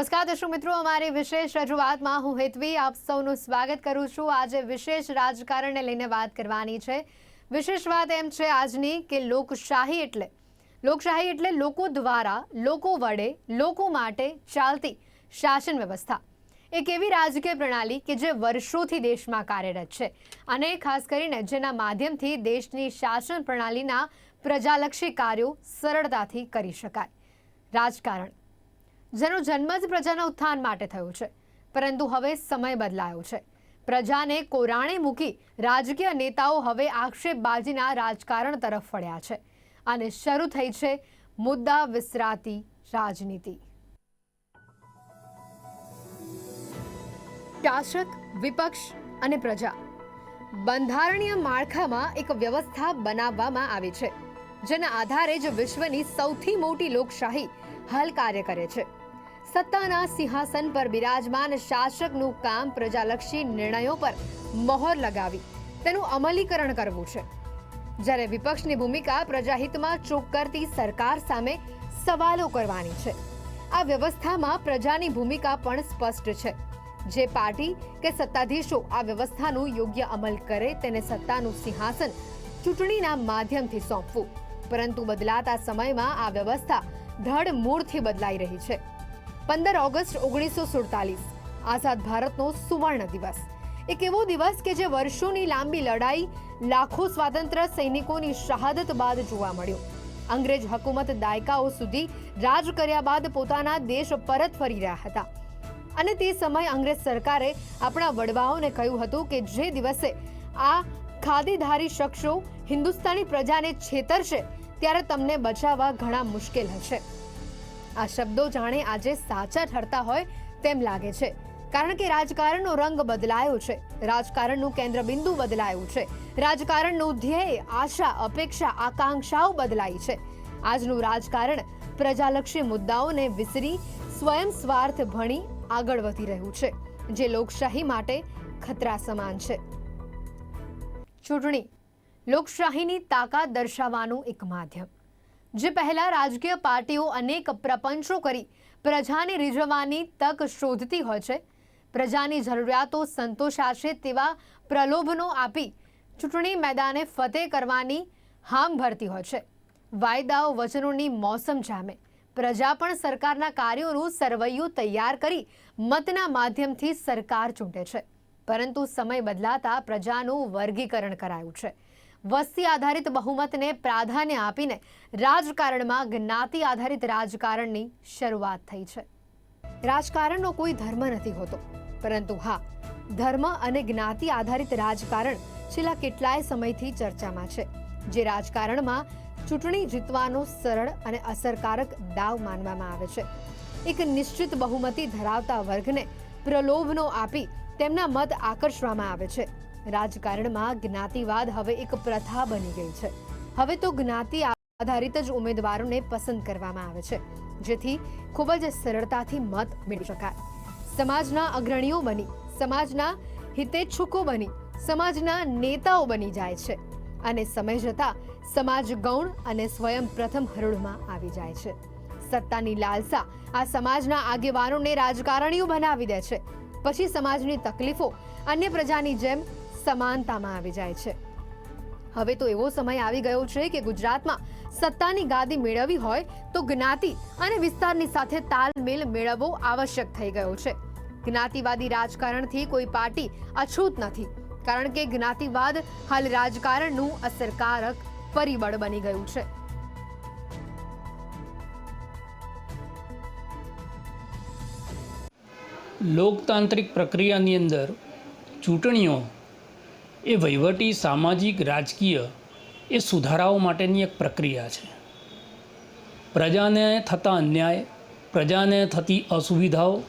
નમસ્કાર દર્શક મિત્રો, અમારી વિશેષ રજૂઆતમાં હું હેતવી આપ સૌનું સ્વાગત કરું છું। આજે વિશેષ રાજકારણને લઈને વાત કરવાની છે। વિશેષ વાત એમ છે આજની કે લોકશાહી એટલે લોકો દ્વારા, લોકો વડે, લોકો માટે ચાલતી શાસન વ્યવસ્થા। એક એવી રાજકીય પ્રણાલી કે જે વર્ષોથી દેશમાં કાર્યરત છે અને ખાસ કરીને જેના માધ્યમથી દેશની શાસન પ્રણાલીના પ્રજાલક્ષી કાર્યો સરળતાથી કરી શકાય। રાજકારણ જેનો જન્મ જ પ્રજાના ઉત્થાન માટે થયો છે, પરંતુ હવે સમય બદલાયો છે। પ્રજાને કોરાણે મૂકી રાજકીય નેતાઓ હવે આક્ષેપબાજીના રાજકારણ તરફ વળ્યા છે અને શરૂ થઈ છે મુદ્દા વિસરાતી રાજનીતિ। શાસક, વિપક્ષ અને પ્રજા બંધારણીય માળખામાં એક વ્યવસ્થા બનાવવામાં આવી છે જેના આધારે જ વિશ્વની સૌથી મોટી લોકશાહી હાલ કાર્ય કરે છે। સત્તાના સિંહાસન પર બિરાજમાન શાસકનું કામ પ્રજાલક્ષી નિર્ણયો પર મહોર લગાવી તેનું અમલીકરણ કરવું છે, જ્યારે વિપક્ષની ભૂમિકા પ્રજાહિતમાં ચૂક કરતી સરકાર સામે સવાલો કરવાની છે। આ વ્યવસ્થામાં પ્રજાની ભૂમિકા પણ સ્પષ્ટ છે। જે પાર્ટી કે સત્તાધીશો આ વ્યવસ્થાનું યોગ્ય અમલ કરે તેને સત્તાનું સિંહાસન ચૂંટણીના માધ્યમથી સોંપવું, પરંતુ બદલાતા સમયમાં આ વ્યવસ્થા ધડમૂળથી બદલાઈ રહી છે। 15 ઓગસ્ટ 1947 આઝાદ ભારતનો સુવર્ણ દિવસ, એક એવો દિવસ કે જે વર્ષોની લાંબી લડાઈ, લાખો સ્વાતંત્ર્ય સૈનિકોની શહાદત બાદ જોવા મળ્યો। અંગ્રેજ હકુમત દાયકાઓ સુધી રાજ કર્યા બાદ પોતાના દેશ પરત ફરી રહ્યા હતા અને તે સમયે અંગ્રેજ સરકારે આપણા વડવાઓને કહ્યું હતું કે જે દિવસે આ ખાદીધારી શખ્સો હિન્દુસ્તાની પ્રજાને છેતરશે ત્યારે તમને બચાવવા ઘણા મુશ્કેલ હશે। આ શબ્દો જાણે આજે સાચા ઠરતા હોય તેમ લાગે છે, કારણ કે રાજકારણનો રંગ બદલાયો છે, રાજકારણનું કેન્દ્રબિંદુ બદલાયું છે, રાજકારણનું ધ્યેય, આશા, અપેક્ષા, આકાંક્ષાઓ બદલાઈ છે। આજનું રાજકારણ પ્રજાલક્ષી મુદ્દાઓને વિસરી સ્વયં સ્વાર્થ ભણી આગળ વધી રહ્યું છે, જે લોકશાહી માટે ખતરા સમાન છે। ચૂંટણી લોકશાહીની તાકાત દર્શાવવાનું એક માધ્યમ। જે પહેલા રાજકીય પાર્ટીઓ અનેક પ્રપંચો કરી પ્રજાને રીઝવવાની તક શોધતી હોય છે, પ્રજાની જરૂરિયાતો સંતોષાશે તેવા પ્રલોભનો આપી ચૂંટણી મેદાને ફતેહ કરવાની હામ ભરતી હોય છે। વાયદાઓ વચનોની મોસમ જામે પ્રજા પણ સરકારના કાર્યોનું સરવૈયું તૈયાર કરી મતના માધ્યમથી સરકાર ચૂંટે છે, પરંતુ સમય બદલાતા પ્રજાનું વર્ગીકરણ કરાયું છે। વસ્તી આધારિત બહુમતને પ્રાધાન્ય આપીને રાજકારણમાં જ્ઞાતિ આધારિત રાજકારણની શરૂઆત થઈ છે। રાજકારણનો કોઈ ધર્મ નથી હોતો, પરંતુ હા, ધર્મ અને જ્ઞાતિ આધારિત રાજકારણ છેલ્લા કેટલાય સમયથી ચર્ચામાં છે, જે રાજકારણમાં ચૂંટણી જીતવાનો સરળ અને અસરકારક દાવ માનવામાં આવે છે। એક નિશ્ચિત બહુમતી ધરાવતા વર્ગને પ્રલોભનો આપી તેમના મત આકર્ષવામાં આવે છે। રાજકારણમાં જ્ઞાતિવાદ હવે એક પ્રથા બની ગઈ છે। હવે તો જ્ઞાતિ આધારિત જ ઉમેદવારોને પસંદ કરવામાં આવે છે, જેથી ખૂબ જ સરળતાથી મત મેળવી શકાય। સમાજના અગ્રણીઓ બની, સમાજના હિતેચ્છુકો બની, સમાજના નેતાઓ બની જાય છે અને સમય જતાં સમાજ ગૌણ અને સ્વયં પ્રથમ હરોળમાં આવી જાય છે। સત્તાની લાલસા આ સમાજના આગેવાનોને રાજકારણીઓ બનાવી દે છે, પછી સમાજની તકલીફો અન્ય પ્રજાની જેમ સમાનતામાં આવી જાય છે। હવે તો એવો સમય આવી ગયો છે કે ગુજરાતમાં સત્તાની ગાદી મેળવવી હોય તો જ્ઞાતિ અને વિસ્તારની સાથે તાલમેલ મેળવવો આવશ્યક થઈ ગયો છે। જ્ઞાતિવાદી રાજકારણથી કોઈ પાર્ટી અછૂત નથી, કારણ કે જ્ઞાતિવાદ હાલ રાજકારણનું અસરકારક પરિબળ બની ગયું છે। લોકતાંત્રિક પ્રક્રિયાની અંદર ચૂંટણીઓ એ વહીવટી, સામાજિક, રાજકીય એ સુધારાઓ માટેની એક પ્રક્રિયા છે। પ્રજાને થતા અન્યાય, પ્રજાને થતી અસુવિધાઓ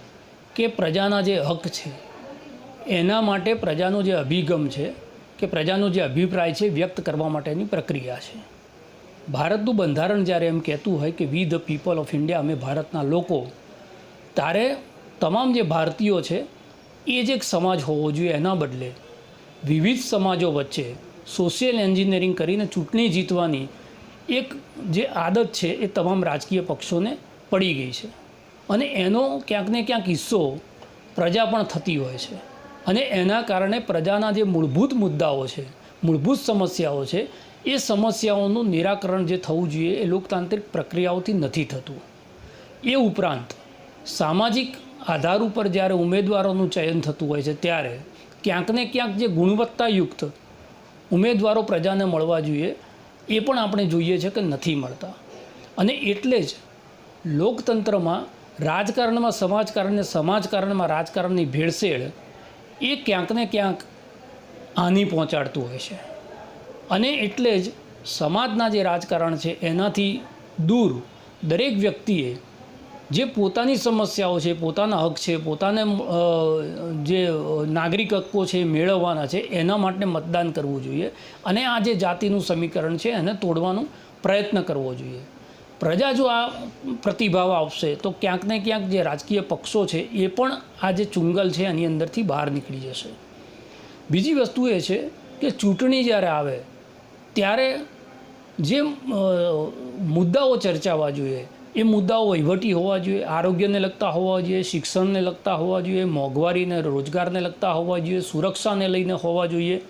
કે પ્રજાના જે હક છે એના માટે પ્રજાનો જે અભિગમ છે કે પ્રજાનો જે અભિપ્રાય છે વ્યક્ત કરવા માટેની પ્રક્રિયા છે। ભારતનું બંધારણ જ્યારે એમ કહેતું હોય કે વી ધ પીપલ ઓફ ઇન્ડિયા, અમે ભારતના લોકો, ત્યારે તમામ જે ભારતીયો છે એ જ એક સમાજ હોવો જોઈએ, એના બદલે વિવિધ સમાજો વચ્ચે સોશિયલ એન્જિનિયરિંગ કરીને ચૂંટણી જીતવાની એક જે આદત છે એ તમામ રાજકીય પક્ષોને પડી ગઈ છે। અને એનો ક્યાંક ને ક્યાંક હિસ્સો પ્રજા પણ થતી હોય છે અને એના કારણે પ્રજાના જે મૂળભૂત મુદ્દાઓ છે, મૂળભૂત સમસ્યાઓ છે, એ સમસ્યાઓનું નિરાકરણ જે થવું જોઈએ એ લોકતાંત્રિક પ્રક્રિયાઓથી નથી થતું. એ ઉપરાંત સામાજિક આધાર ઉપર જ્યારે ઉમેદવારોનું ચયન થતું હોય છે ત્યારે ક્યાંક ને ક્યાંક જે ગુણવત્તાયુક્ત ઉમેદવારો પ્રજાને મળવા જોઈએ એ પણ આપણે જોઈએ છે કે નથી મળતા. અને એટલે જ લોકતંત્રમાં રાજકારણમાં સમાજકારણ ને સમાજકારણમાં રાજકારણની ભેળસેળ એ ક્યાંક ને ક્યાંક હાનિ પહોંચાડતું હોય છે. અને એટલે જ સમાજના જે રાજકારણ છે એનાથી દૂર દરેક વ્યક્તિએ જે પોતાની સમસ્યાઓ છે, પોતાના હક છે, પોતાને જે નાગરિક હક્કો છે મેળવવાના છે એના માટે મતદાન કરવું જોઈએ અને આ જે જાતિનું સમીકરણ છે એને તોડવાનો પ્રયત્ન કરવો જોઈએ. પ્રજા જો આ પ્રતિભાવ આપશે તો ક્યાંક ને ક્યાંક જે રાજકીય પક્ષો છે એ પણ આ જે ચુંગલ છે એની અંદરથી બહાર નીકળી જશે. બીજી વસ્તુ એ છે કે ચૂંટણી જ્યારે આવે ત્યારે જે મુદ્દાઓ ચર્ચાવા જોઈએ એ મુદ્દાઓ વહીવટી હોવા જોઈએ, આરોગ્યને લગતા હોવા જોઈએ, શિક્ષણને લગતા હોવા જોઈએ, મોંઘવારીને રોજગારને લગતા હોવા જોઈએ, સુરક્ષાને લઈને હોવા જોઈએ.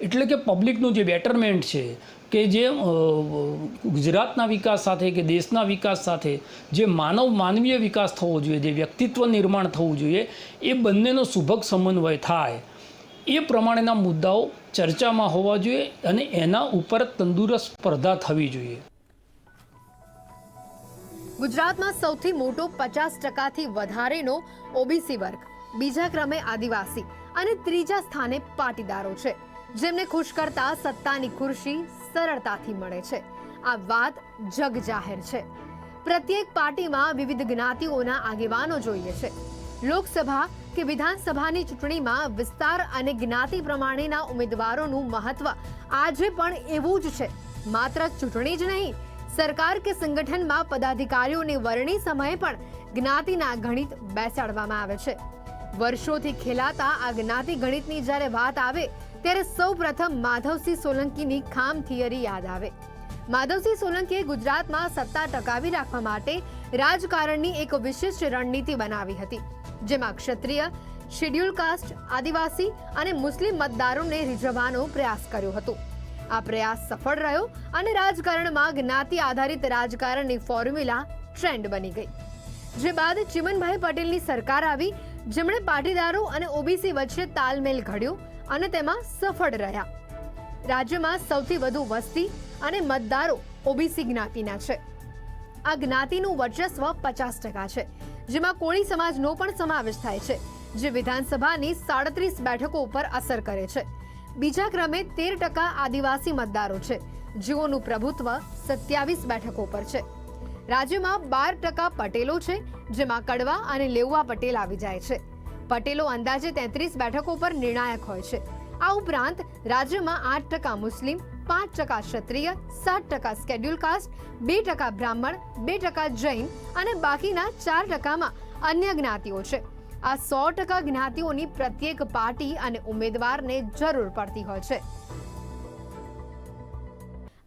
એટલે કે પબ્લિકનું જે બેટરમેન્ટ છે કે જે ગુજરાતના વિકાસ સાથે કે દેશના વિકાસ સાથે જે માનવીય વિકાસ થવો જોઈએ, જે વ્યક્તિત્વ નિર્માણ થવું જોઈએ એ બંનેનો સુભગ સમન્વય થાય એ પ્રમાણેના મુદ્દાઓ ચર્ચામાં હોવા જોઈએ અને એના ઉપર તંદુરસ્ત સ્પર્ધા થવી જોઈએ. ગુજરાતમાં સૌથી મોટો 50%થી વધારેનો ઓબીસી વર્ગ, બીજા ક્રમે આદિવાસી અને ત્રીજા સ્થાને પાટીદારો છે, જેમને ખુશ કરતા સત્તાની ખુરશી સરળતાથી મળે છે. આ વાત જગ જાહેર છે. પ્રત્યેક પાર્ટીમાં વિવિધ જ્ઞાતિઓના આગેવાનો જોઈએ છે. લોકસભા કે વિધાનસભાની ચૂંટણીમાં વિસ્તાર અને જ્ઞાતિ પ્રમાણેના ઉમેદવારોનું મહત્વ આજે પણ એવું જ છે. માત્ર ચૂંટણી જ નહીં, સરકાર કે સંગઠનમાં પદાધિકારીઓની વરણી સમયે પણ જ્ઞાતિના ગણિત બેસાડવામાં આવે છે. વર્ષોથી ખેલાતા આ જ્ઞાતિ ગણિતની જ્યારે વાત આવે ત્યારે સૌપ્રથમ માધવસિંહ સોલંકીની ખામ થિયરી યાદ આવે. માધવસિંહ સોલંકીએ ગુજરાતમાં સત્તા ટકાવી રાખવા માટે રાજકારણની એક વિશિષ્ટ રણનીતિ બનાવી હતી, જેમાં ક્ષત્રિય, શેડ્યુલ કાસ્ટ, આદિવાસી અને મુસ્લિમ મતદારોને રીઝવવાનો પ્રયાસ કર્યો હતો. આ પ્રયાસ સફળ રહ્યો અને રાજકારણમાં જ્ઞાતિ આધારિત રાજકારણની ફોર્મ્યુલા ટ્રેન્ડ બની ગઈ. જે બાદ ચિમનભાઈ પટેલની સરકાર આવી, જેમણે પાટીદારો અને ઓબીસી વચ્ચે તાલમેલ ઘડ્યો અને તેમાં સફળ રહ્યા. રાજ્યમાં સૌથી વધુ વસ્તી અને મતદારો ઓબીસી જ્ઞાતિના છે. આ જ્ઞાતિનું વર્ચસ્વ 50% છે, જેમાં કોળી સમાજનો પણ સમાવેશ થાય છે, જે વિધાનસભાની 37 બેઠકો ઉપર અસર કરે છે. બીજા ક્રમે 13% આદિવાસી મતદારો છે, જેઓનું પ્રભુત્વ 27 બેઠકો પર છે. રાજ્યમાં 12% પટેલો છે, જેમાં કડવા અને લેઉવા પટેલ આવી જાય છે. પટેલો અંદાજે 33 બેઠકો પર નિર્ણાયક હોય છે. આ ઉપરાંત રાજ્યમાં 8% મુસ્લિમ, 5% ક્ષત્રિય, 7% શેડ્યુલ કાસ્ટ, 2% બ્રાહ્મણ, 2% જૈન અને બાકીના 4%માં અન્ય જ્ઞાતિઓ છે. આ 100% જ્ઞાતિઓની પ્રત્યેક પાર્ટી અને ઉમેદવારને જરૂર પડતી હોય છે.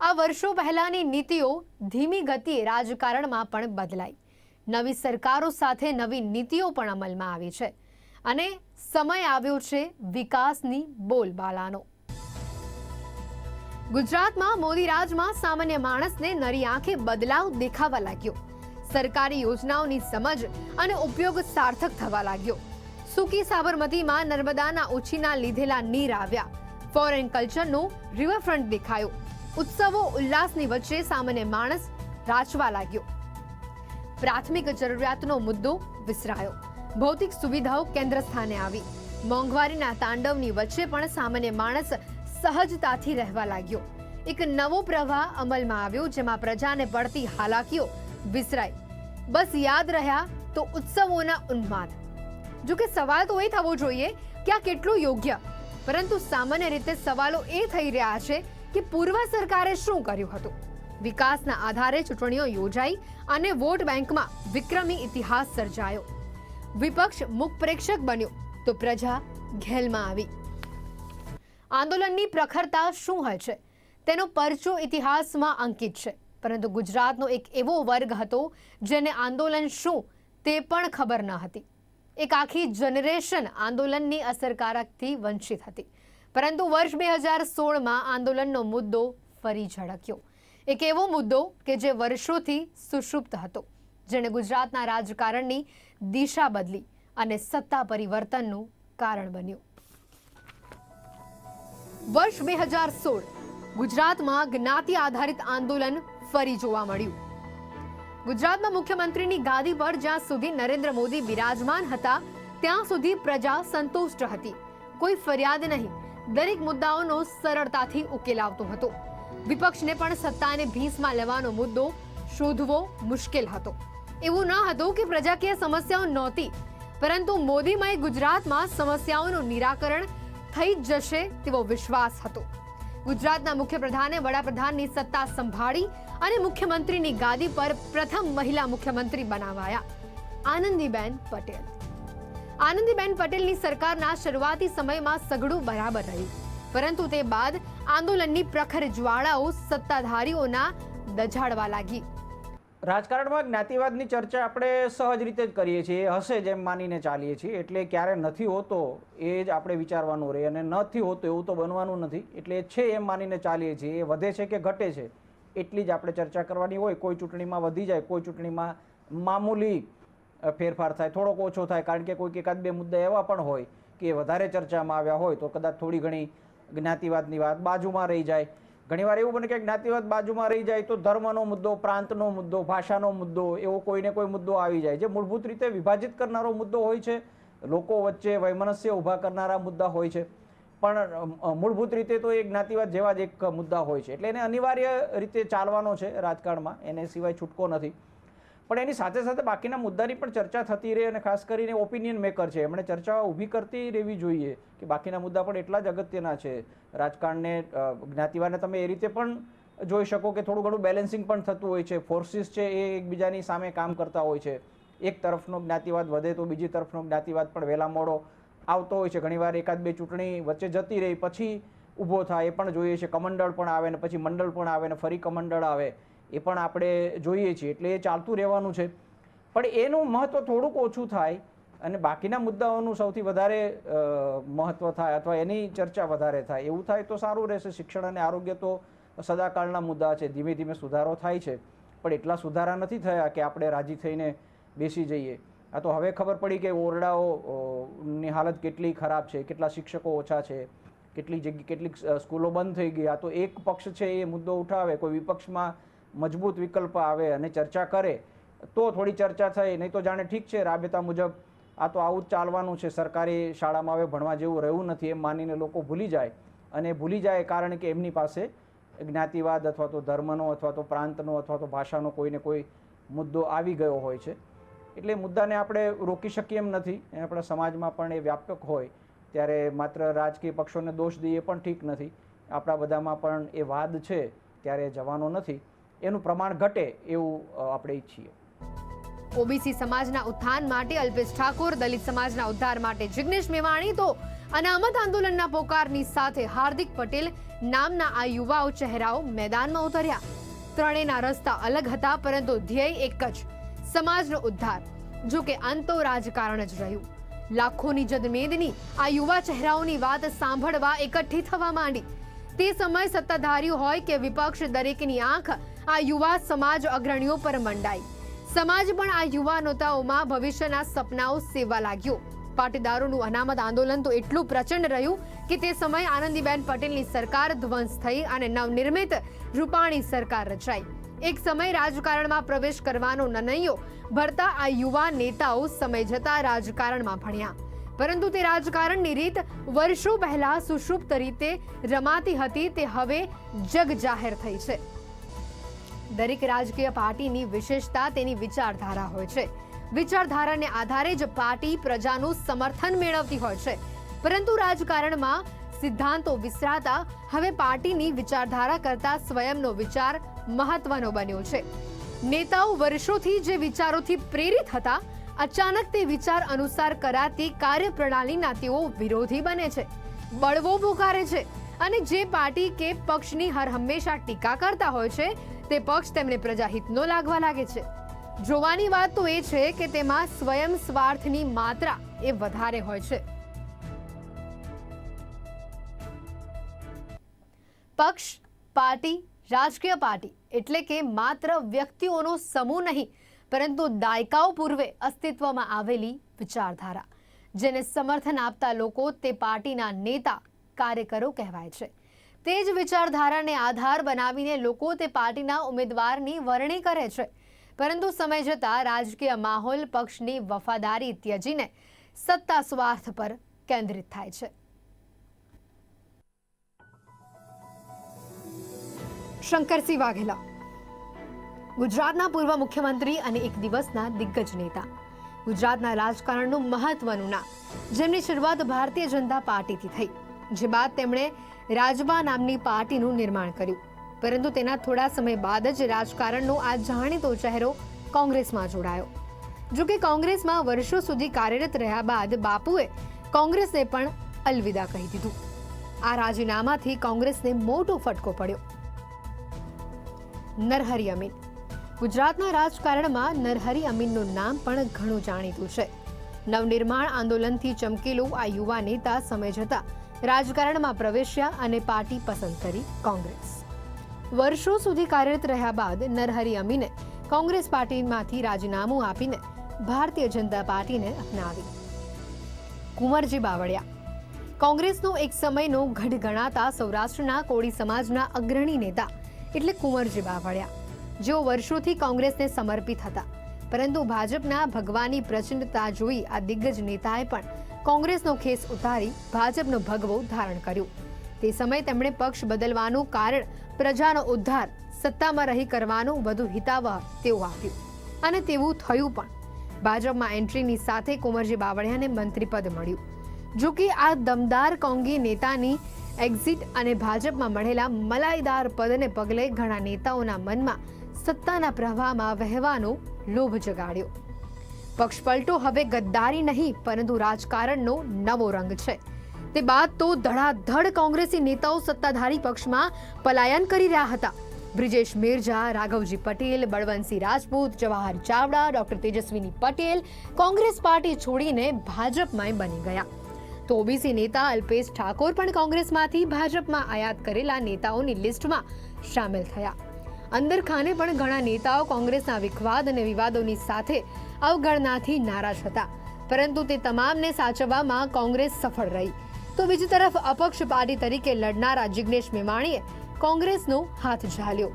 આ વર્ષો પહેલાની નીતિઓ ધીમી ગતિએ રાજકારણમાં પણ બદલાઈ. નવી સરકારો સાથે નવી નીતિઓ પણ અમલમાં આવી છે અને સમય આવ્યો છે વિકાસની બોલબાલાનો. ગુજરાતમાં મોદી રાજમાં સામાન્ય માણસને નરી આંખે બદલાવ દેખાવા લાગ્યો. સરકારી યોજનાઓની સમજ અને ઉપયોગ સાર્થક થવા લાગ્યો. સૂકી સાબરમતીમાં નર્મદાના ઉછીના લીધેલા નીર આવ્યા. ફોરેન કલ્ચરનો રિવરફ્રન્ટ દેખાયો. ઉત્સવો ઉલ્લાસની વચ્ચે સામાન્ય માણસ રાચવા લાગ્યો. પ્રાથમિક જરૂરિયાતનો મુદ્દો વિસરાયો. ભૌતિક સુવિધાઓ કેન્દ્ર સ્થાને આવી. મોંઘવારીના તાંડવની વચ્ચે પણ સામાન્ય માણસ સહજતાથી રહેવા લાગ્યો. એક નવો પ્રવાહ અમલમાં આવ્યો, જેમાં પ્રજાને પડતી હાલાકીઓ વિસરાઈ. બસ યાદ રહ્યા તો ઉત્સવોના ઉન્માદ. જો કે સવાલ તો એ થવો જોઈએ કે આ કેટલું યોગ્ય, પરંતુ સામાન્ય રીતે સવાલો એ થઈ રહ્યા છે કે પૂર્વ સરકારે શું કર્યું હતું. વિકાસના આધારે ચૂંટણીઓ યોજાઈ અને વોટ બેંકમાં વિક્રમી ઇતિહાસ સર્જાયો. વિપક્ષ મુખ પ્રેક્ષક બન્યો તો પ્રજા ઘેલમાં આવી. આંદોલનની પ્રખરતા શું હોય છે તેનો પરચો ઇતિહાસમાં અંકિત છે, પરંતુ ગુજરાતનો એક એવો વર્ગ હતો જેને આંદોલન શું તે પણ ખબર ન હતી. એક આખી જનરેશન આંદોલનની અસરકારકથી વંચિત હતી. પરંતુ વર્ષ 2016માં આંદોલનનો મુદ્દો ફરી ઝળક્યો. એક એવો મુદ્દો કે જે વર્ષોથી સુષુપ્ત હતો, જેણે ગુજરાતના રાજકારણની દિશા બદલી અને સત્તા પરિવર્તનનું કારણ બન્યું. વર્ષ 2016 ગુજરાતમાં જ્ઞાતિ આધારિત આંદોલન ફરી જોવા મળ્યું. ગુજરાતમાં મુખ્યમંત્રીની ગાદી પર જ્યાં સુધી નરેન્દ્ર મોદી બિરાજમાન હતા, ત્યાં સુધી પ્રજા સંતુષ્ટ હતી. કોઈ ફરિયાદ નહીં, દરેક મુદ્દાઓનો સરળતાથી ઉકેલ આવતો હતો. વિપક્ષને પણ સત્તાને ભીંસમાં લેવાનો મુદ્દો શોધવો મુશ્કેલ હતો. એવું ન હતું કે પ્રજાકીય સમસ્યાઓ નહોતી, પરંતુ મોદીમય ગુજરાતમાં સમસ્યાઓનું નિરાકરણ થઈ જશે તેવો વિશ્વાસ હતો. ગુજરાતના મુખ્યપ્રધાને વડાપ્રધાનની સત્તા સંભાળી અને મુખ્યમંત્રીની ગાદી પર પ્રથમ મહિલા મુખ્યમંત્રી બનાવાયા આનંદીબેન પટેલ. આનંદીબેન પટેલની સરકારના શરૂઆતી સમયમાં સઘળું બરાબર રહ્યું, પરંતુ તે બાદ આંદોલનની પ્રખર જ્વાળાઓ સત્તાધારીઓના દઝાડવા લાગી. રાજકારણમાં જ્ઞાતિવાદની ચર્ચા આપણે સહજ રીતે જ કરીએ છીએ, હશે જેમ માનીને ચાલીએ છીએ. એટલે ક્યારે નથી હોતો એ જ આપણે વિચારવાનું રહે, અને નથી હોતો એવું તો બનવાનું નથી. એટલે છે એમ માનીને ચાલીએ છીએ. એ વધે છે કે ઘટે છે એટલી જ આપણે ચર્ચા કરવાની હોય. કોઈ ચૂંટણીમાં વધી જાય, કોઈ ચૂંટણીમાં મામૂલી ફેરફાર થાય, થોડોક ઓછો થાય, કારણ કે કોઈક એકાદ બે મુદ્દા એવા પણ હોય કે વધારે ચર્ચામાં આવ્યા હોય તો કદાચ થોડી ઘણી જ્ઞાતિવાદની વાત બાજુમાં રહી જાય. ઘણીવાર એવું બને કે જ્ઞાતિવાદ બાજુમાં રહી જાય તો ધર્મનો મુદ્દો, પ્રાંતનો મુદ્દો, ભાષાનો મુદ્દો, એવો કોઈને કોઈ મુદ્દો આવી જાય, જે મૂળભૂત રીતે વિભાજિત કરનારો મુદ્દો હોય છે. લોકો વચ્ચે વૈમનસ્ય ઊભા કરનારા મુદ્દા હોય છે, પણ મૂળભૂત રીતે તો એ જ્ઞાતિવાદ જેવા જ એક મુદ્દા હોય છે. એટલે એને અનિવાર્ય રીતે ચાલવાનો છે રાજકારણમાં, એને સિવાય છૂટકો નથી. પણ એની સાથે સાથે બાકીના મુદ્દાની પણ ચર્ચા થતી રહે, અને ખાસ કરીને ઓપિનિયન મેકર છે એમણે ચર્ચા ઊભી કરતી રહેવી જોઈએ કે બાકીના મુદ્દા પણ એટલા જ અગત્યના છે. રાજકારણને, જ્ઞાતિવાદને તમે એ રીતે પણ જોઈ શકો કે થોડું ઘણું બેલેન્સિંગ પણ થતું હોય છે. ફોર્સિસ છે એ એકબીજાની સામે કામ કરતા હોય છે. એક તરફનો જ્ઞાતિવાદ વધે તો બીજી તરફનો જ્ઞાતિવાદ પણ વહેલા મોડો આવતો હોય છે. ઘણીવાર એકાદ બે ચૂંટણી વચ્ચે જતી રહી પછી ઊભો થાય એ પણ જોઈએ છે. કમંડળ પણ આવે ને પછી મંડળ પણ આવે ને ફરી કમંડળ આવે, એ પણ આપણે જોઈએ છીએ. એટલે એ ચાલતું રહેવાનું છે. પણ એનું મહત્ત્વ થોડુંક ઓછું થાય અને બાકીના મુદ્દાઓનું સૌથી વધારે મહત્ત્વ થાય, અથવા એની ચર્ચા વધારે થાય, એવું થાય તો સારું રહેશે. શિક્ષણ અને આરોગ્ય તો સદાકાળના મુદ્દા છે. ધીમે ધીમે સુધારો થાય છે, પણ એટલા સુધારા નથી થયા કે આપણે રાજી થઈને બેસી જઈએ. આ તો હવે ખબર પડી કે ઓરડાઓની હાલત કેટલી ખરાબ છે, કેટલા શિક્ષકો ઓછા છે, કેટલીક સ્કૂલો બંધ થઈ ગઈ. આ તો એક પક્ષ છે એ મુદ્દો ઉઠાવે, કોઈ વિપક્ષમાં મજબૂત વિકલ્પ આવે અને ચર્ચા કરે તો થોડી ચર્ચા થઈ. નહીં તો જાણે ઠીક છે, રાબેતા મુજબ આ તો આવું જ ચાલવાનું છે, સરકારી શાળામાં હવે ભણવા જેવું રહ્યું નથી એમ માનીને લોકો ભૂલી જાય. અને ભૂલી જાય કારણ કે એમની પાસે જ્ઞાતિવાદ અથવા તો ધર્મનો અથવા તો પ્રાંતનો અથવા તો ભાષાનો કોઈને કોઈ મુદ્દો આવી ગયો હોય છે. એટલે મુદ્દાને આપણે રોકી શકીએ એમ નથી. આપણા સમાજમાં પણ એ વ્યાપક હોય ત્યારે માત્ર રાજકીય પક્ષોને દોષ દઈએ પણ ઠીક નથી. આપણા બધામાં પણ એ વાદ છે ત્યારે જવાનો નથી. એનું પ્રમાણ ઘટે એવું આપણે ઈચ્છીએ. ઓબીસી સમાજના ઉત્થાન માટે અલ્પેશ ઠાકોર, દલિત સમાજના ઉદ્ધાર માટે જિગ્નેશ મેવાણી તો અનામત આંદોલનના પોકારની સાથે હાર્દિક પટેલ નામના આ યુવાઓ ચહેરાઓ મેદાનમાં ઉતર્યા. ત્રણેયના રસ્તા અલગ હતા, પરંતુ ધ્યેય એક જ, સમાજનો ઉદ્ધાર. જો કે અંત તો રાજકારણ જ રહ્યું. લાખોની જનમેદની આ યુવા ચહેરાઓની વાત સાંભળવા એકઠી થવા માંડી. તે સમય સત્તાધારીઓ હોય કે વિપક્ષ, દરેકની આંખ આ યુવા સમાજ અગ્રણીઓ પર મંડાઈ. સમાજ પણ આ યુવાનોતાઓમાં ભવિષ્યના સપનાઓ સેવા લાગ્યો. પાટીદારોનું અનામત આંદોલન તો એટલું પ્રચંડ રહ્યું કે તે સમયે આનંદીબેન પટેલની સરકાર ધ્વંસ થઈ અને નવનિર્મિત રૂપાણી સરકાર રચાઈ. એક સમય રાજકારણમાં પ્રવેશ કરવાનો નનૈયો ભરતા આ યુવા નેતાઓ સમય જતા રાજકારણમાં ભણ્યા, પરંતુ તે રાજકારણની રીત વર્ષો પહેલા સુષુપ્ત રીતે રમાતી હતી તે હવે જગ જાહેર થઈ છે. દરેક રાજકીય પાર્ટીની વિશેષતા તેની વિચારધારા હોય છે. વિચારધારાને આધારે જ પાર્ટી પ્રજાનું સમર્થન મેળવતી હોય છે. પરંતુ રાજકારણમાં સિદ્ધાંતો વિસરાતા હવે પાર્ટીની વિચારધારા કરતા સ્વયંનો વિચાર મહત્વનો બન્યો છે. નેતાઓ વર્ષોથી જે વિચારોથી પ્રેરિત હતા, અચાનક તે વિચાર અનુસાર કરાતી કાર્યપ્રણાલીના તેઓ વિરોધી બને છે, બળવો પોકારે છે, અને જે પાર્ટી કે પક્ષની હર હંમેશા ટીકા કરતા હોય છે તે પક્ષ તેમને પ્રજાહિતનો લાગવા લાગે છે. જોવાની વાત તો એ છે કે તેમાં સ્વયં સ્વાર્થની માત્રા એ વધારે હોય છે. પક્ષ, પાર્ટી, રાજકીય પાર્ટી એટલે કે માત્ર વ્યક્તિઓનો સમૂહ નહીં, પરંતુ દાયકાઓ પૂર્વે અસ્તિત્વમાં આવેલી વિચારધારા, જેને સમર્થન આપતા લોકો તે પાર્ટીના નેતા, કાર્યકરો કહેવાય છે. તે જ વિચારધારાને આધાર બનાવીને લોકો તે પાર્ટીના ઉમેદવારની વરણી કરે છે. પરંતુ સમય જતાં રાજકીય માહોલ પક્ષની વફાદારી ત્યજીને સત્તા સ્વાર્થ પર કેન્દ્રિત થાય છે. શંકરસિંહ વાઘેલા ગુજરાતના પૂર્વ મુખ્યમંત્રી અને એક દિવસના દિગ્ગજ નેતા, ગુજરાતના રાજકારણનું મહત્વનું નામ, જેમની શરૂઆત ભારતીય જનતા પાર્ટીથી થઈ, જે બાદ તેમણે રાજબા નામની પાર્ટીનું નિર્માણ કર્યું. પરંતુ તેના થોડા સમય બાદ જ રાજકારણનો આ જાણીતો ચહેરો કોંગ્રેસમાં જોડાયો. જો કે કોંગ્રેસમાં વર્ષો સુધી કાર્યરત રહ્યા બાદ બાપુએ કોંગ્રેસને પણ અલવિદા કહી દીધું. આ રાજીનામાથી કોંગ્રેસને મોટો ફટકો પડ્યો. નરહરી અમીન ગુજરાતના રાજકારણમાં નરહરી અમીનનું નામ પણ ઘણું જાણીતું છે. નવનિર્માણ આંદોલનથી ચમકેલું આ યુવા નેતા સમય જતાં રાજકારણમાં પ્રવેશ્યા અને પાર્ટી પસંદ કરી કોંગ્રેસ. વર્ષો સુધી કાર્યરત રહ્યા બાદ નરહરી અમીને કોંગ્રેસ પાર્ટીમાંથી રાજીનામું આપીને ભારતીય જનતા પાર્ટીને અપનાવી. કુંવરજી બાવળિયા કોંગ્રેસનો એક સમયનો ગઢ ગણાતા સૌરાષ્ટ્રના કોળી સમાજના અગ્રણી નેતા એટલે કુંવરજી બાવળિયા, જેઓ વર્ષોથી કોંગ્રેસને સમર્પિત હતા. પરંતુ ભાજપના ભગવાની પ્રચંડતા જોઈ આ દિગ્ગજ નેતાએ પણ કોંગ્રેસનો ખેસ ઉતારી ભાજપનો ભગવો ધારણ કર્યો. તે સમયે તેમણે પક્ષ બદલવાનું કારણ પ્રજાનો ઉદ્ધાર, સત્તામાં રહી કરવાનું વધુ હિતાવહ તેવું આપ્યું અને તેવું થયું પણ. ભાજપમાં એન્ટ્રીની સાથે કુંવરજી બાવળિયાને મંત્રીપદ મળ્યું. જો કે આ દમદાર કોંગી નેતાની એક્ઝિટ અને ભાજપમાં મળેલા મલાઈદાર પદને પગલે ઘણા નેતાઓના મનમાં સત્તાના પ્રવાહમાં વહેવાનો લોભ જગાડ્યો. પક્ષપલટો હવે ગદ્દારી નહીં પરંતુ રાજકારણનો નવો રંગ છે. તે બાદ તો ધડાધડ કોંગ્રેસી નેતાઓ સત્તાધારી પક્ષમાં પલાયન કરી રહ્યા હતા. બ્રિજેશ મેરજા, રાઘવજી પટેલ, બળવંતસિંહ રાજપૂત, જવાહર ચાવડા, ડોક્ટર તેજસ્વીની પટેલ કોંગ્રેસ પાર્ટી છોડીને ભાજપમાં બની ગયા. તો ઓબીસી નેતા અલ્પેશ ઠાકોર પણ કોંગ્રેસમાંથી ભાજપમાં આયાત કરેલા નેતાઓની લિસ્ટમાં સામેલ થયા. અંદરખાને પણ ઘણા નેતાઓ કોંગ્રેસના વિખવાદ અને વિવાદોની સાથે અવગણનાથી નારાજ હતા. પરંતુ તે તમામને સાચવવામાં કોંગ્રેસ સફળ રહી. તો બીજી તરફ અપક્ષ પાર્ટી તરીકે લડનારા જિગ્નેશ મેવાણીએ કોંગ્રેસનો હાથ ઝાલ્યો.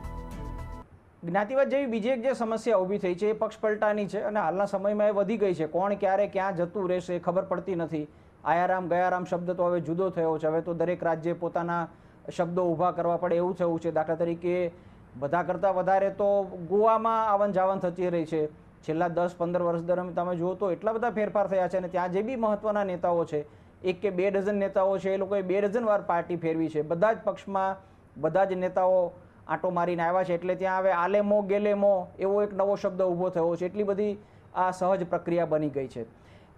જ્ઞાતિવાદ જેવી બીજી એક જે સમસ્યા ઊભી થઈ છે એ પક્ષ પલટાની છે અને હાલના સમયમાં એ વધી ગઈ છે. કોણ ક્યારે ક્યાં જતું રહેશે એ ખબર પડતી નથી. આયારામ ગયારામ શબ્દ તો હવે જુદો થયો છે. હવે તો દરેક રાજ્યે પોતાના શબ્દો ઊભા કરવા પડે એવું થયું છે. દાખલા તરીકે બધા કરતાં વધારે તો ગોવામાં આવન જાવન થતી રહી છે. છેલ્લા 10-15 વર્ષ દરમિયાન તમે જુઓ તો એટલા બધા ફેરફાર થયા છે અને ત્યાં જે બી મહત્વના નેતાઓ છે, 1 કે 2 ડઝન નેતાઓ છે, એ લોકોએ 2 ડઝન વાર પાર્ટી ફેરવી છે. બધા જ પક્ષમાં બધા જ નેતાઓ આંટો મારીને આવ્યા છે. એટલે ત્યાં હવે આલેમો ગેલેમો એવો એક નવો શબ્દ ઊભો થયો છે. એટલી બધી આ સહજ પ્રક્રિયા બની ગઈ છે.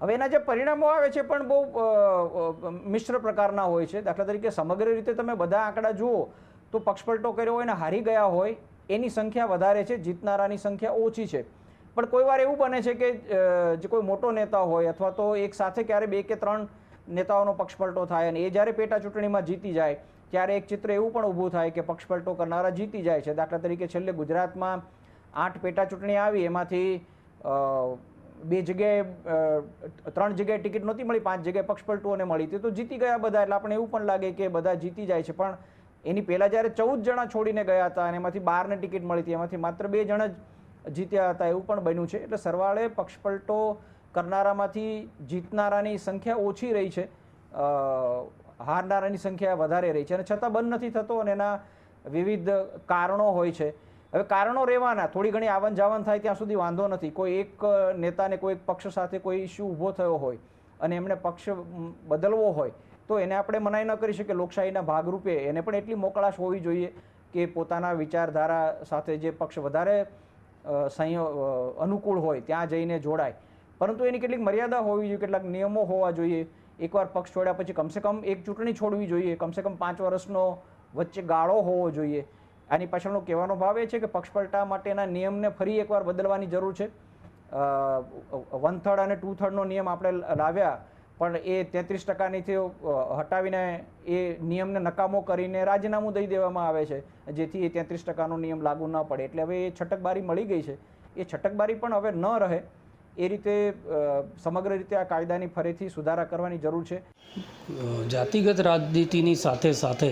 હવે એના જે પરિણામો આવે છે પણ બહુ મિશ્ર પ્રકારના હોય છે. દાખલા તરીકે સમગ્ર રીતે તમે બધા આંકડા જુઓ તો પક્ષપલટો કર્યો હોય અને હારી ગયા હોય એની સંખ્યા વધારે છે, જીતનારાની સંખ્યા ઓછી છે. પણ કોઈ વાર એવું બને છે કે જે કોઈ મોટો નેતા હોય અથવા તો એક સાથે ક્યારે 2 કે 3 નેતાઓનો પક્ષપલટો થાય અને એ જ્યારે પેટા ચૂંટણીમાં જીતી જાય ત્યારે એક ચિત્ર એવું પણ ઊભું થાય કે પક્ષપલટો કરનારા જીતી જાય છે. દાખલા તરીકે છેલ્લે ગુજરાતમાં 8 પેટા ચૂંટણી આવી, એમાંથી 2 જગ્યાએ 3 જગ્યાએ ટિકિટ નહોતી મળી, 5 જગ્યાએ પક્ષપલટોને મળી હતી, તો જીતી ગયા બધા. એટલે આપણે એવું પણ લાગે કે બધા જીતી જાય છે. પણ એની પહેલાં જ્યારે 14 જણા છોડીને ગયા હતા અને એમાંથી 12ને ટિકિટ મળી હતી, એમાંથી માત્ર 2 જણા જ જીત્યા હતા, એવું પણ બન્યું છે. એટલે સરવાળે પક્ષપલટો કરનારામાંથી જીતનારાની સંખ્યા ઓછી રહી છે, હારનારાની સંખ્યા વધારે રહી છે અને છતાં બંધ નથી થતો અને એના વિવિધ કારણો હોય છે. હવે કારણો રહેવાના, થોડી ઘણી આવન જાવન થાય ત્યાં સુધી વાંધો નથી. કોઈ એક નેતાને કોઈ એક પક્ષ સાથે કોઈ ઇસ્યુ ઊભો થયો હોય અને એમણે પક્ષ બદલવો હોય તો એને આપણે મનાઈ ન કરી શકીએ. લોકશાહીના ભાગરૂપે એને પણ એટલી મોકળાશ હોવી જોઈએ કે પોતાના વિચારધારા સાથે જે પક્ષ વધારે અનુકૂળ હોય ત્યાં જઈને જોડાય. પરંતુ એની કેટલીક મર્યાદા હોવી જોઈએ, કેટલાક નિયમો હોવા જોઈએ. એકવાર પક્ષ છોડ્યા પછી કમસે કમ એક ચૂંટણી છોડવી જોઈએ, કમસે કમ 5 વર્ષનો વચ્ચે ગાળો હોવો જોઈએ. આની પાછળનો કહેવાનો ભાવ એ છે કે પક્ષપલટા માટેના નિયમને ફરી એકવાર બદલવાની જરૂર છે. 1/3 અને 2/3નો નિયમ આપણે લાવ્યા, પણ એ 33%થી હટાવીને એ નિયમને નકામો કરીને રાજીનામું દઈ દેવામાં આવે છે, જેથી એ 33%નો નિયમ લાગુ ન પડે. એટલે હવે એ છટકબારી મળી ગઈ છે. એ છટકબારી પણ હવે ન રહે એ રીતે સમગ્ર રીતે આ કાયદાની ફરીથી સુધારા કરવાની જરૂર છે. જાતિગત રાજનીતિની સાથે સાથે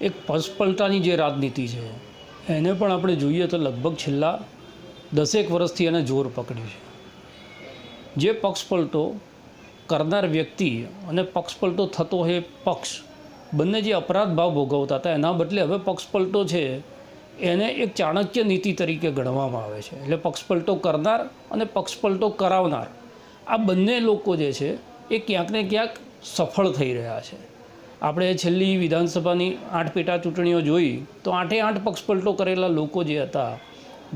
એક પક્ષપલટાની જે રાજનીતિ છે એને પણ આપણે જોઈએ તો લગભગ છેલ્લા 10 વર્ષથી એને જોર પકડ્યું છે. જે પક્ષપલટો કરનાર વ્યક્તિ અને પક્ષપલટો થતો એ પક્ષ બંને જે અપરાધ ભાવ ભોગવતા હતા, એના બદલે હવે પક્ષપલટો છે એને એક ચાણક્ય નીતિ તરીકે ગણવામાં આવે છે. એટલે પક્ષપલટો કરનાર અને પક્ષપલટો કરાવનાર આ બંને લોકો જે છે એ ક્યાંક ને ક્યાંક સફળ થઈ રહ્યા છે. આપણે છેલ્લી વિધાનસભાની 8 પેટા ચૂંટણીઓ જોઈ તો 8 પક્ષપલટો કરેલા લોકો જે હતા,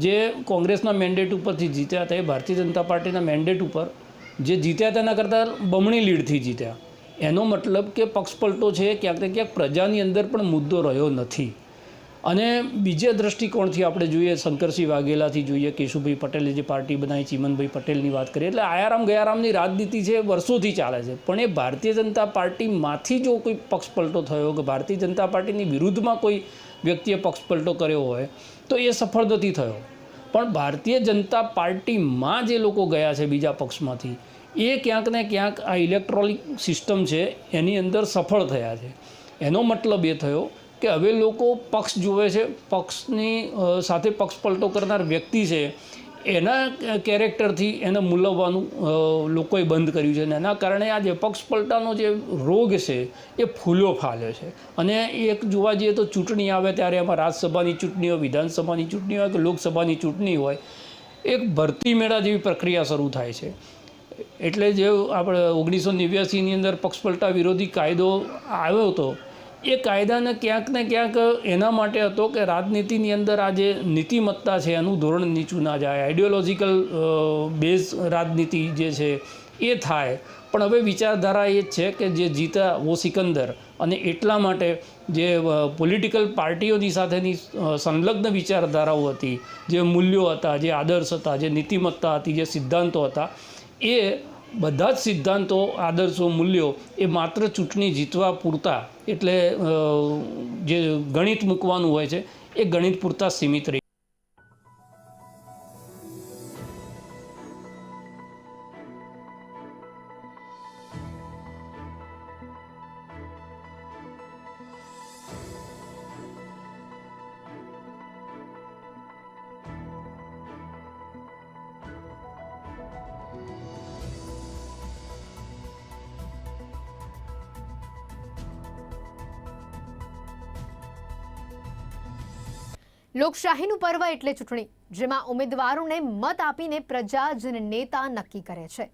જે કોંગ્રેસના મેન્ડેટ ઉપરથી જીત્યા હતા, એ ભારતીય જનતા પાર્ટીના મેન્ડેટ ઉપર જે જીત્યા તેના કરતાં બમણી લીડથી જીત્યા. એનો મતલબ કે પક્ષપલટો છે ક્યાંક ને ક્યાંક પ્રજાની અંદર પણ મુદ્દો રહ્યો નથી. અને બીજા દૃષ્ટિકોણથી આપણે જોઈએ, શંકરસિંહ વાઘેલાથી જોઈએ, કેશુભાઈ પટેલે જે પાર્ટી બનાવી, ચીમનભાઈ પટેલની વાત કરીએ, એટલે આયારામ ગયારામની રાજનીતિ છે વર્ષોથી ચાલે છે. પણ એ ભારતીય જનતા પાર્ટીમાંથી જો કોઈ પક્ષપલટો થયો કે ભારતીય જનતા પાર્ટીની વિરુદ્ધમાં કોઈ વ્યક્તિએ પક્ષપલટો કર્યો હોય તો એ સફળ નથી થયો. પણ ભારતીય જનતા પાર્ટીમાં જે લોકો ગયા છે બીજા પક્ષમાંથી, એ ક્યાંક ને ક્યાંક આ ઇલેક્ટ્રોનિક સિસ્ટમ છે એની અંદર સફળ થયા છે. એનો મતલબ એ થયો કે હવે લોકો પક્ષ જુએ છે, પક્ષની સાથે પક્ષપલટો કરનાર વ્યક્તિ છે એના કેરેક્ટરથી એને મૂલવવાનું લોકોએ બંધ કર્યું છે. અને એના કારણે આ જે પક્ષપલટાનો જે રોગ છે એ ફૂલ્યો ફાલ્યો છે. અને એક જોવા જઈએ તો ચૂંટણી આવે ત્યારે એમાં રાજ્યસભાની ચૂંટણી હોય, વિધાનસભાની ચૂંટણી હોય કે લોકસભાની ચૂંટણી હોય, એક ભરતી મેળા જેવી પ્રક્રિયા શરૂ થાય છે. એટલે જે આપણે 1989ની અંદર પક્ષપલટા વિરોધી કાયદો આવ્યો હતો, એ કાયદાને ક્યાંક ને ક્યાંક એના માટે હતો કે રાજનીતિની અંદર આ જે નીતિમત્તા છે એનું ધોરણ નીચું ના જાય, આઈડિયોલોજીકલ બેઝ રાજનીતિ જે છે એ થાય. પણ હવે વિચારધારા એ જ છે કે જે જીતા વો સિકંદર, અને એટલા માટે જે પોલિટિકલ પાર્ટીઓની સાથેની સંલગ્ન વિચારધારાઓ હતી, જે મૂલ્યો હતા, જે આદર્શ હતા, જે નીતિમત્તા હતી, જે સિદ્ધાંતો હતા, એ બધા જ સિદ્ધાંતો, આદર્શો, મૂલ્યો એ માત્ર ચૂંટણી જીતવા પૂરતા, એટલે જે ગણિત મૂકવાનું હોય છે એ ગણિત પૂરતા સીમિત રહી. લોકશાહીનું પર્વ એટલે ચૂંટણી, જેમાં ઉમેદવારોને મત આપીને પ્રજા જનનેતા નક્કી કરે છે.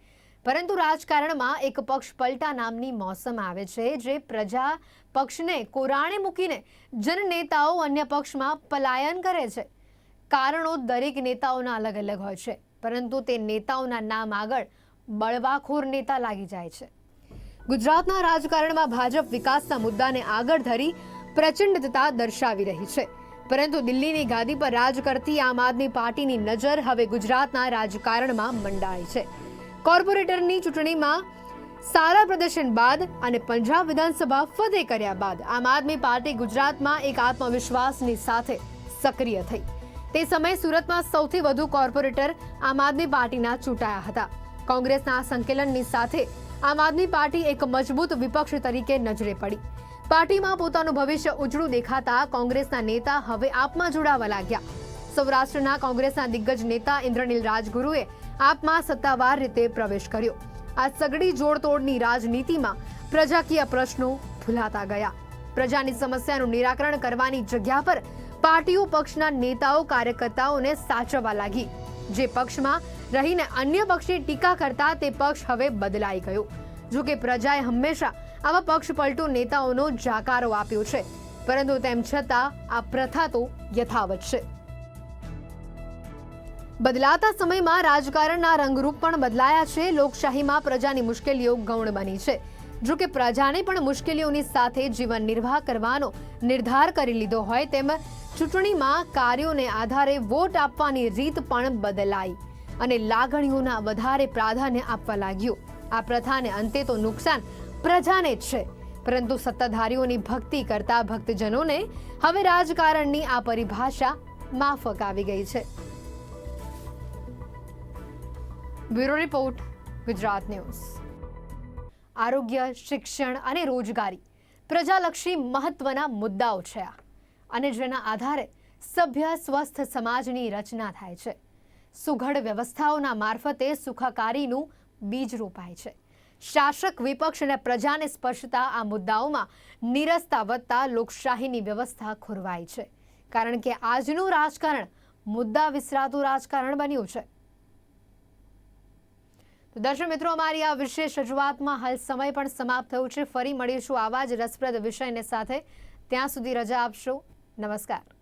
પરંતુ રાજકારણમાં એક પક્ષપલટા નામની મોસમ આવે છે, જે પ્રજા પક્ષને કોરાણે મૂકીને જનનેતાઓ અન્ય પક્ષમાં પલાયન કરે છે. કારણો દરેક નેતાઓના અલગ અલગ હોય છે, પરંતુ તે નેતાઓના નામ આગળ બળવાખોર નેતા લાગી જાય છે. ગુજરાતના રાજકારણમાં ભાજપ વિકાસના મુદ્દાને આગળ ધરી પ્રચંડતા દર્શાવી રહી છે, પરંતુ દિલ્હીની ગાદી પર રાજ કરતી આમ આદમી પાર્ટીની નજર હવે ગુજરાતના રાજકારણમાં મંડાઈ છે. કોર્પોરેટરની ચૂંટણીમાં સારા પ્રદર્શન બાદ અને પંજાબ વિધાનસભા ફતેહ કર્યા બાદ આમ આદમી પાર્ટી ગુજરાતમાં એક આત્મવિશ્વાસની સાથે સક્રિય થઈ. તે સમયે સુરતમાં સૌથી વધુ કોર્પોરેટર આમ આદમી પાર્ટીના ચૂંટાયા હતા. કોંગ્રેસના સંકલનની સાથે આમ આદમી પાર્ટી એક મજબૂત વિપક્ષ તરીકે નજરે પડી. પાર્ટીમાં પોતાનું ભવિષ્ય ઉજળું દેખાતા કોંગ્રેસના નેતા હવે આપમાં જોડાવા લાગ્યા. સૌરાષ્ટ્રના કોંગ્રેસના દિગ્ગજ નેતા ઇન્દ્રનીલ રાજગુરુએ આપમાં સત્તાવાર રીતે પ્રવેશ કર્યો. આ સગડી જોડતોડની રાજનીતિમાં પ્રજાકીય પ્રશ્નો ભૂલાતા ગયા. પ્રજાની સમસ્યાનું નિરાકરણ કરવાની જગ્યા પર પાર્ટીઓ પક્ષના નેતાઓ કાર્યકર્તાઓને સાચવવા લાગી. જે પક્ષમાં રહીને અન્ય પક્ષની ટીકા કરતા તે પક્ષ હવે બદલાઈ ગયો. જોકે પ્રજાએ હંમેશા આવા પક્ષપલટુ નેતાઓનો જાકારો આપ્યો છે, પરંતુ તેમ છતાં આ પ્રથા તો યથાવત છે. બદલાતા સમયમાં રાજકારણના રંગરૂપ પણ બદલાયા છે. લોકશાહીમાં પ્રજાની મુશ્કેલીઓ ગૌણ બની છે. જો કે પ્રજાને પણ મુશ્કેલીઓની સાથે જીવન નિર્વાહ કરવાનો નિર્ધાર કરી લીધો હોય તેમ ચૂંટણીમાં કાર્યોને આધારે વોટ આપવાની રીત પણ બદલાઈ અને લાગણીઓના વધારે પ્રાધાન્ય આપવા લાગ્યું. આ પ્રથાને અંતે તો નુકસાન પ્રજાને જ છે, પરંતુ સત્તાધારીઓની ભક્તિ કરતા ભક્તજનોને હવે રાજકારણની આ પરિભાષા માફક આવી ગઈ છે. Bureau report, Gujarat news. આરોગ્ય, શિક્ષણ અને રોજગારી પ્રજાલક્ષી મહત્વના મુદ્દાઓ છે આ, અને જેના આધારે સભ્ય સ્વસ્થ સમાજની રચના થાય છે. સુઘડ વ્યવસ્થાઓના મારફતે સુખાકારીનું બીજ રોપાય છે. શાસક, વિપક્ષ અને પ્રજાને સ્પર્શતા આ મુદ્દાઓમાં નીરસતા વધતા લોકશાહીની વ્યવસ્થા ખોરવાય છે, કારણ કે આજનું રાજકારણ મુદ્દા વિસરાતું રાજકારણ બન્યું છે. તો દર્શક મિત્રો, અમારી આ વિશેષ રજૂઆતમાં હાલ સમય પણ સમાપ્ત થયો છે. ફરી મળીશું આવા જ રસપ્રદ વિષયને સાથે. ત્યાં સુધી રજા આપશો. નમસ્કાર.